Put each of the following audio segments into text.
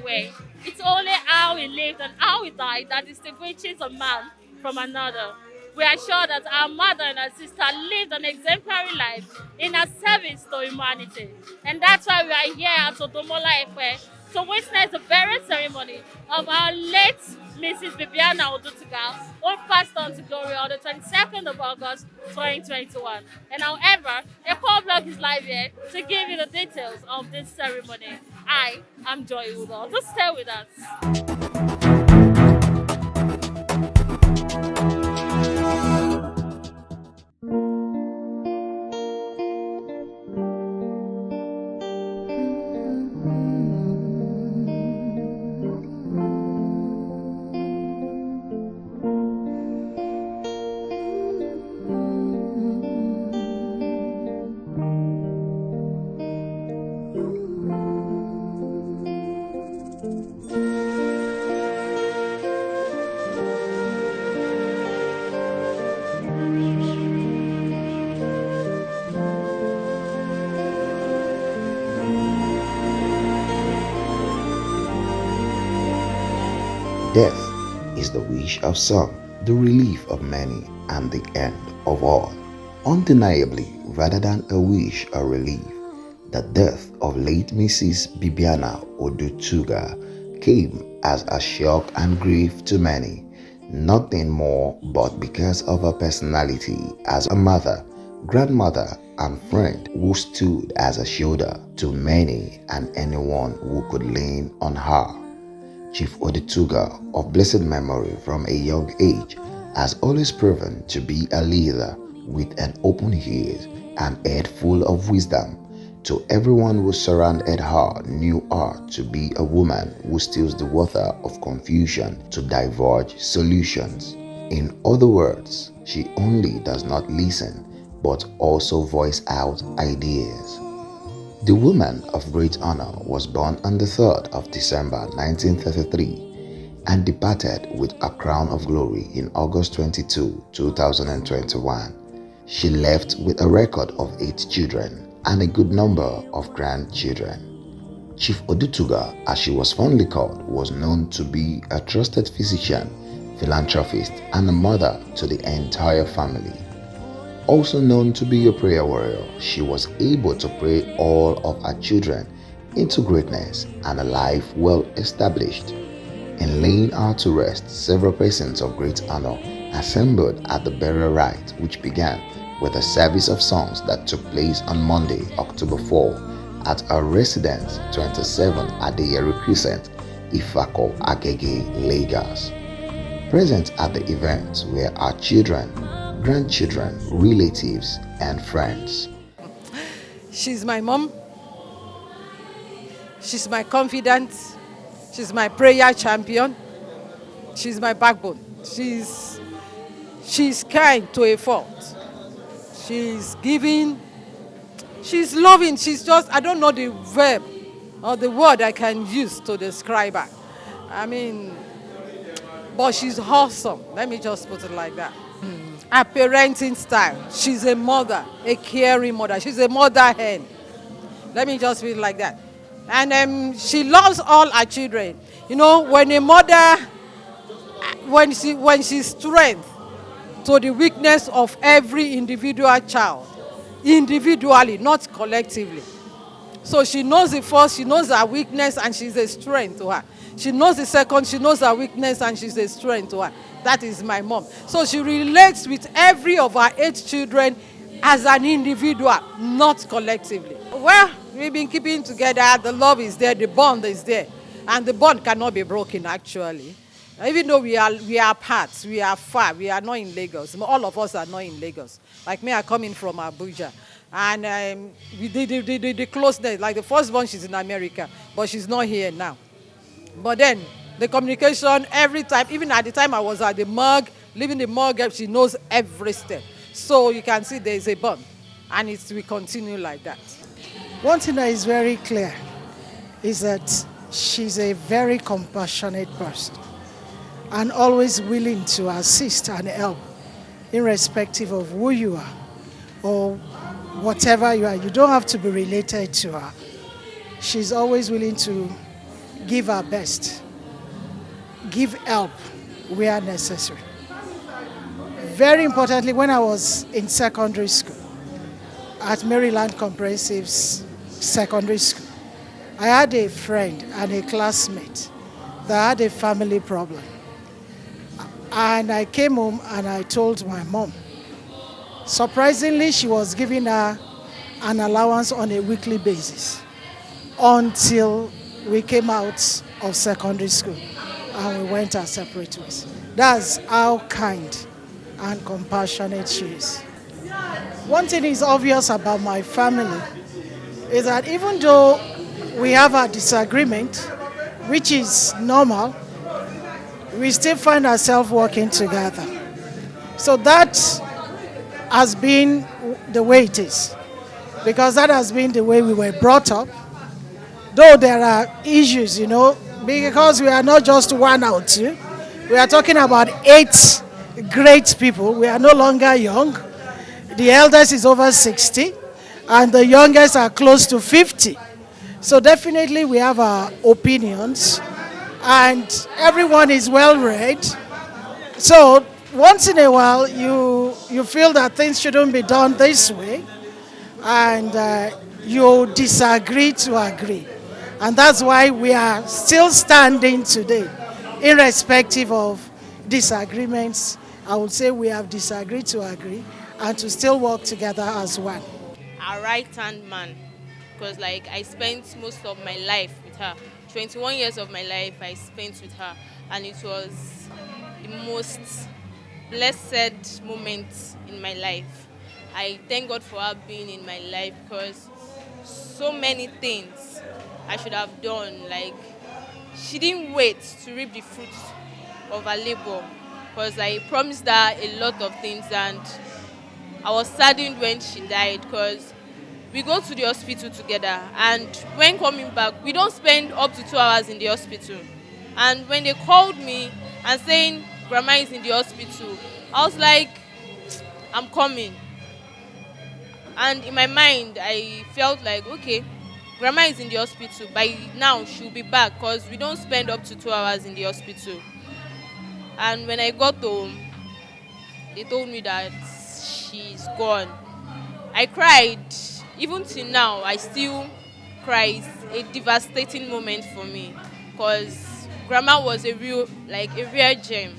way. It's only how he lived and how he died that distinguishes a man from another. We are sure that our mother and our sister lived an exemplary life in her service to humanity. And that's why we are here at Odomola Epe to witness the burial ceremony of our late Mrs. Bibiana Odutuga, who passed on to glory on the 22nd of August 2021. And however, Eko Blog is live here to give you the details of this ceremony. I am Joy Udo. Just stay with us. Death is the wish of some, the relief of many, and the end of all. Undeniably, rather than a wish or relief, the death of late Mrs. Bibiana Odutuga came as a shock and grief to many, nothing more but because of her personality as a mother, grandmother, and friend who stood as a shoulder to many and anyone who could lean on her. Chief Odutuga, of blessed memory from a young age, has always proven to be a leader with an open ear and head full of wisdom. To everyone who surrounded her, knew her to be a woman who steals the water of confusion to divulge solutions. In other words, she only does not listen, but also voice out ideas. The woman of great honor was born on the 3rd of December 1933 and departed with a crown of glory in August 22, 2021. She left with a record of 8 children and a good number of grandchildren. Chief Odutuga, as she was fondly called, was known to be a trusted physician, philanthropist, and a mother to the entire family. Also known to be a prayer warrior, she was able to pray all of her children into greatness and a life well established. In laying her to rest, several persons of great honor assembled at the burial rite, which began with a service of songs that took place on Monday, October 4, at her residence 27 Adeyeri Crescent, Ifako, Agege, Lagos. Present at the event were our children, grandchildren, relatives, and friends. She's my mom. She's my confidant. She's my prayer champion. She's my backbone. She's kind to a fault. She's giving. She's loving. She's just, I don't know the verb or the word I can use to describe her. I mean, but she's awesome. Let me just put it like that. Her parenting style. She's a mother, a caring mother. She's a mother hen. Let me just put it like that. And she loves all her children. You know, when a mother, when she's strength to the weakness of every individual child, individually, not collectively. So she knows the first, she knows her weakness, and she's a strength to her. She knows the second, she knows her weakness, and she's a strength to her. That is my mom. So she relates with every of her 8 children as an individual, not collectively. Well, we've been keeping together. The love is there, the bond is there. And the bond cannot be broken, actually. Even though we are apart, we are far, we are not in Lagos. All of us are not in Lagos. Like me, I come in from Abuja. And the closeness, like the firstborn, she's in America, but she's not here now. But then, the communication every time, even at the time I was at the morgue, leaving the morgue, she knows every step. So you can see there is a bond, and we continue like that. One thing that is very clear is that she's a very compassionate person and always willing to assist and help, irrespective of who you are or whatever you are. You don't have to be related to her. She's always willing to give our best, give help where necessary. Very importantly, when I was in secondary school, at Maryland Comprehensive Secondary School, I had a friend and a classmate that had a family problem. And I came home and I told my mom. Surprisingly, she was giving her an allowance on a weekly basis until we came out of secondary school and we went our separate ways. That's how kind and compassionate she is. One thing is obvious about my family is that even though we have a disagreement, which is normal, we still find ourselves working together. So that has been the way it is, because that has been the way we were brought up. Though there are issues, because we are not just one or two, we are talking about 8 great people. We are no longer young. The eldest is over 60, and the youngest are close to 50. So definitely we have our opinions, and everyone is well read. So once in a while you feel that things shouldn't be done this way, and you disagree to agree. And that's why we are still standing today, irrespective of disagreements. I would say we have disagreed to agree and to still work together as one. A right-hand man, because I spent most of my life with her. 21 years of my life I spent with her, and it was the most blessed moment in my life. I thank God for her being in my life, because so many things I should have done. She didn't wait to reap the fruits of her labor, because I promised her a lot of things, and I was saddened when she died, because we go to the hospital together, and when coming back, we don't spend up to 2 hours in the hospital. And when they called me and saying grandma is in the hospital, I was like, I'm coming. And in my mind, I felt like, okay, grandma is in the hospital. By now, she'll be back, because we don't spend up to 2 hours in the hospital. And when I got home, they told me that she's gone. I cried. Even till now, I still cry. It's a devastating moment for me, because grandma was a rare gem.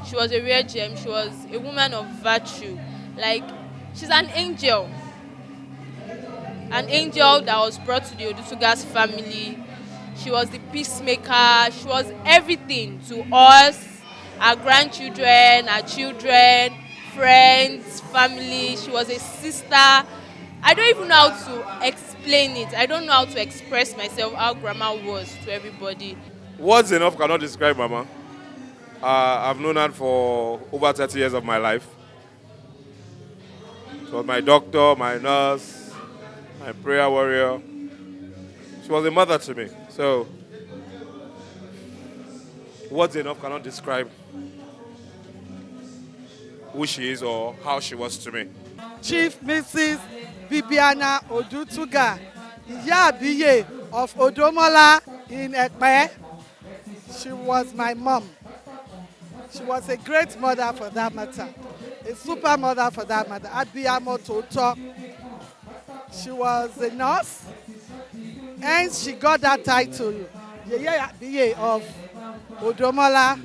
She was a rare gem. She was a woman of virtue. She's an angel. An angel that was brought to the Odutuga's family. She was the peacemaker. She was everything to us, our grandchildren, our children, friends, family. She was a sister. I don't even know how to explain it. I don't know how to express myself how grandma was to everybody. Words enough cannot describe Mama. I've known her for over 30 years of my life. She was my doctor, my nurse, my prayer warrior. She was a mother to me. So, words enough cannot describe who she is or how she was to me. Chief Mrs. Bibiana Odutuga, Ijaye of Odomola in Epe. She was my mom. She was a great mother for that matter, a super mother for that matter. Bibiana Odutuga. She was a nurse, and she got that title, Ijaye of Odomola,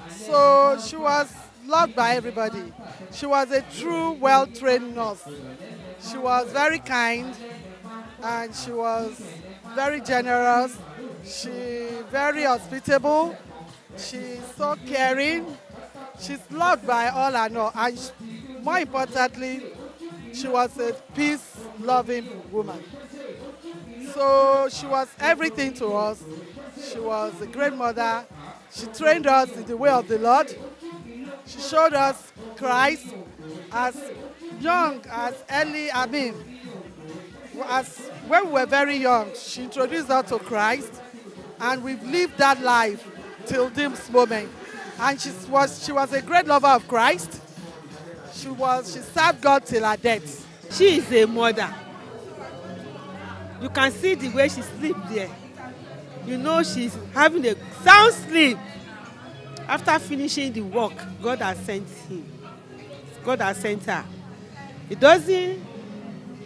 So she was loved by everybody. She was a true, well-trained nurse. She was very kind, and she was very generous. She's very hospitable. She's so caring. She's loved by all I know. And more importantly, she was a peace-loving woman. So she was everything to us. She was a great mother. She trained us in the way of the Lord. She showed us Christ as young, as when we were very young. She introduced us to Christ, and we've lived that life till this moment. And she was a great lover of Christ. She served God till her death. She is a mother. You can see the way she sleep there. You know she's having a sound sleep. After finishing the work, God has sent him. God has sent her. He doesn't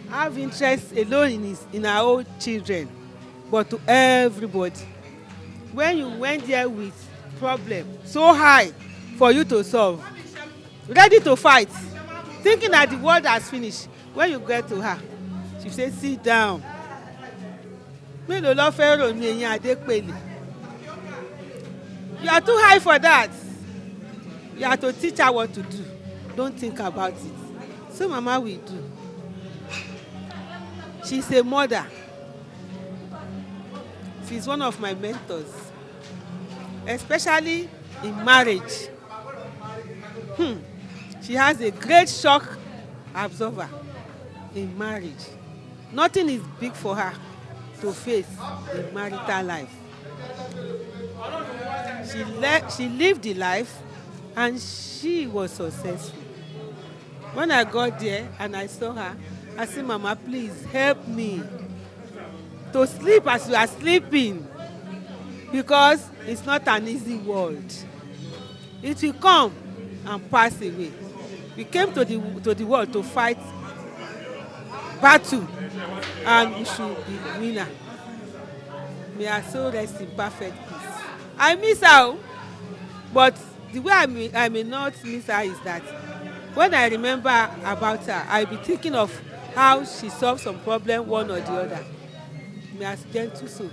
have interest alone in our own children, but to everybody. When you went there with problem so high for you to solve, ready to fight, thinking that the world has finished, when you get to her, she say sit down. Mélòó ló fẹ́ rò ní ẹ̀yìn Adépèlé? You are too high for that. You have to teach her what to do. Don't think about it. So Mama will do. She's a mother. She's one of my mentors, especially in marriage. She has a great shock absorber in marriage. Nothing is big for her to face in marital life. She lived the life and she was successful. When I got there and I saw her, I said, Mama, please help me to sleep as you are sleeping, because it's not an easy world. It will come and pass away. We came to the world to fight battle, and we should be winner. May her soul rest in perfect peace. I miss her, but the way I may not miss her is that when I remember about her, I'll be thinking of how she solved some problem, one or the other. May her gentle soul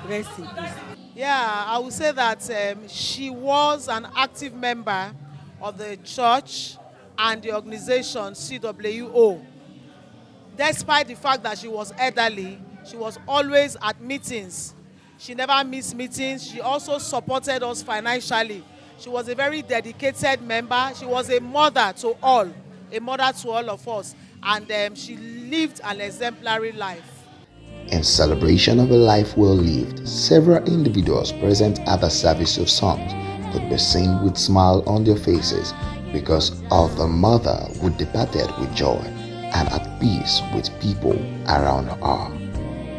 rest in peace. Yeah, I would say that she was an active member of the church and the organization CWO. Despite the fact that she was elderly, she was always at meetings. She never missed meetings. She also supported us financially. She was a very dedicated member. She was a mother to all of us. And she lived an exemplary life. In celebration of a life well lived, several individuals present at the service of songs could be seen with smile on their faces because of the mother who departed with joy and at peace with people around her.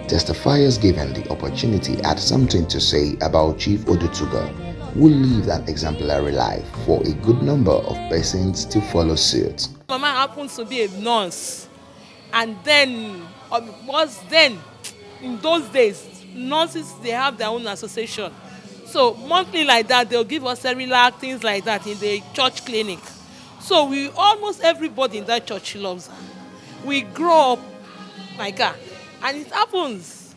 Testifiers given the opportunity had something to say about Chief Odutuga, who lived an exemplary life for a good number of persons to follow suit. Mama happens to be a nurse, and then in those days, nurses, they have their own association. So monthly like that, they'll give us Cerelac, things like that in the church clinic. So almost everybody in that church loves her. We grow up like her. And it happens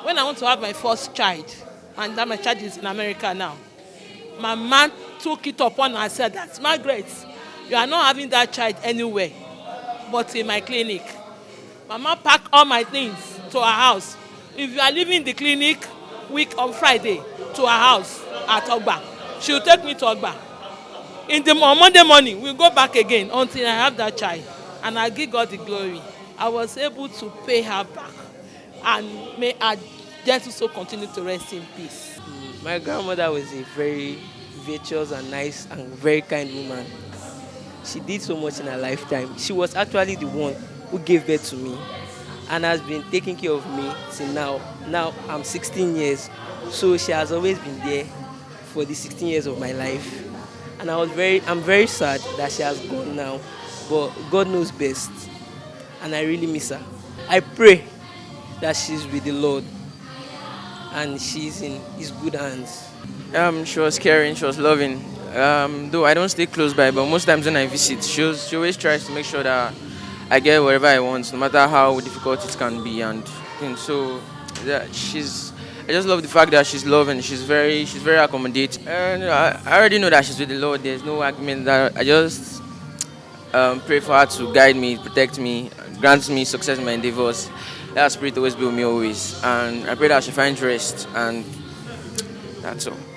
when I want to have my first child, and that my child is in America now. My man took it upon herself that, Margaret, you are not having that child anywhere but in my clinic. Mama packed all my things to her house. If you are leaving the clinic week on Friday to her house at Ogba, she will take me to Ogba. On Monday morning, we'll go back again until I have that child. And I give God the glory. I was able to pay her back. And may her gentle soul continue to rest in peace. My grandmother was a very virtuous and nice and very kind woman. She did so much in her lifetime. She was actually the one who gave birth to me and has been taking care of me till now. Now I'm 16 years. So she has always been there for the 16 years of my life. And I'm very sad that she has gone now. But God knows best. And I really miss her. I pray that she's with the Lord and she's in His good hands. She was caring, she was loving. Though I don't stay close by, but most times when I visit, she always tries to make sure that I get whatever I want, no matter how difficult it can be. And so I just love the fact that she's loving. She's very accommodating. And I already know that she's with the Lord. There's no argument. That I just pray for her to guide me, protect me, grant me success in my endeavors. That spirit always be with me always. And I pray that she finds rest, and that's all.